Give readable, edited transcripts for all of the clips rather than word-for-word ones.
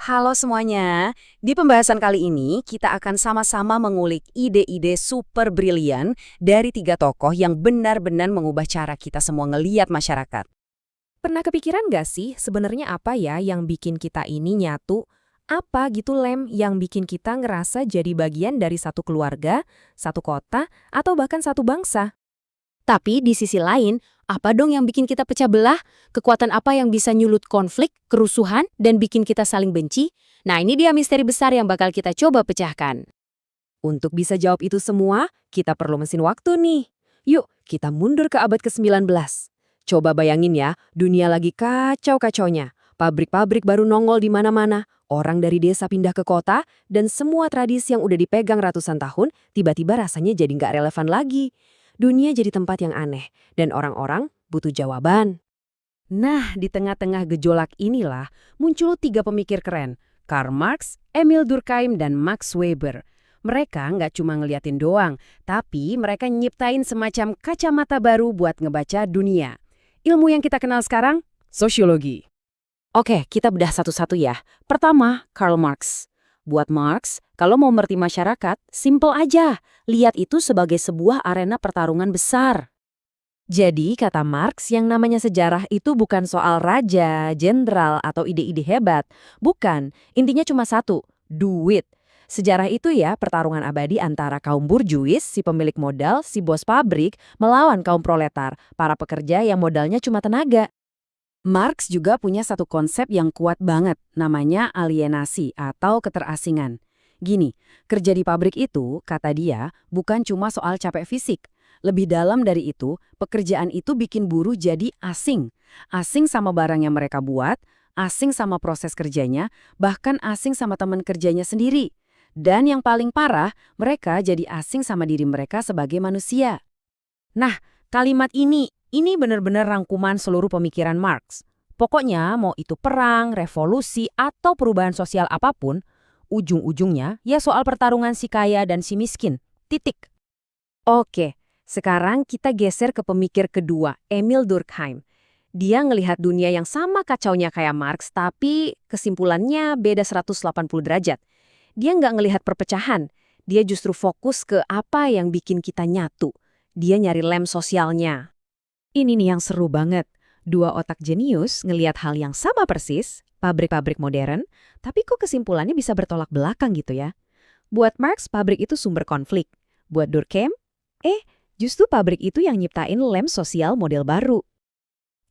Halo semuanya, di pembahasan kali ini kita akan sama-sama mengulik ide-ide super brilian dari tiga tokoh yang benar-benar mengubah cara kita semua ngeliat masyarakat. Pernah kepikiran nggak sih sebenarnya apa ya yang bikin kita ini nyatu? Apa gitu Lem yang bikin kita ngerasa jadi bagian dari satu keluarga, satu kota, atau bahkan satu bangsa? Tapi di sisi lain, apa dong yang bikin kita pecah belah? Kekuatan apa yang bisa nyulut konflik, kerusuhan, dan bikin kita saling benci? Nah, ini dia misteri besar yang bakal kita coba pecahkan. Untuk bisa jawab itu semua, kita perlu mesin waktu nih. Yuk, kita mundur ke abad ke-19. Coba bayangin ya, dunia lagi kacau-kacaunya. Pabrik-pabrik baru nongol di mana-mana, orang dari desa pindah ke kota, dan semua tradisi yang udah dipegang ratusan tahun tiba-tiba rasanya jadi nggak relevan lagi. Dunia jadi tempat yang aneh, dan orang-orang butuh jawaban. Nah, di tengah-tengah gejolak inilah muncul tiga pemikir keren, Karl Marx, Emil Durkheim, dan Max Weber. Mereka nggak cuma ngeliatin doang, tapi mereka nyiptain semacam kacamata baru buat ngebaca dunia. Ilmu yang kita kenal sekarang, sosiologi. Oke, kita bedah satu-satu ya. Pertama, Karl Marx. Buat Marx, kalau mau mengerti masyarakat, simple aja. Lihat itu sebagai sebuah arena pertarungan besar. Jadi, kata Marx, yang namanya sejarah itu bukan soal raja, jenderal, atau ide-ide hebat. Bukan, intinya cuma satu, duit. Sejarah itu ya pertarungan abadi antara kaum burjuis, si pemilik modal, si bos pabrik, melawan kaum proletar, para pekerja yang modalnya cuma tenaga. Marx juga punya satu konsep yang kuat banget, namanya alienasi atau keterasingan. Gini, kerja di pabrik itu, kata dia, bukan cuma soal capek fisik. Lebih dalam dari itu, pekerjaan itu bikin buruh jadi asing. Asing sama barang yang mereka buat, asing sama proses kerjanya, bahkan asing sama teman kerjanya sendiri. Dan yang paling parah, mereka jadi asing sama diri mereka sebagai manusia. Nah, kalimat ini benar-benar rangkuman seluruh pemikiran Marx. Pokoknya mau itu perang, revolusi, atau perubahan sosial apapun, ujung-ujungnya ya soal pertarungan si kaya dan si miskin. Titik. Oke, sekarang kita geser ke pemikir kedua, Emil Durkheim. Dia ngelihat dunia yang sama kacaunya kayak Marx, tapi kesimpulannya beda 180 derajat. Dia nggak ngelihat perpecahan, dia justru fokus ke apa yang bikin kita nyatu. Dia nyari lem sosialnya. Ini nih yang seru banget. Dua otak jenius ngelihat hal yang sama persis, pabrik-pabrik modern, tapi kok kesimpulannya bisa bertolak belakang gitu ya. Buat Marx, pabrik itu sumber konflik. Buat Durkheim, justru pabrik itu yang nyiptain lem sosial model baru.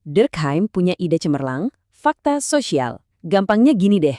Durkheim punya ide cemerlang, fakta sosial. Gampangnya gini deh,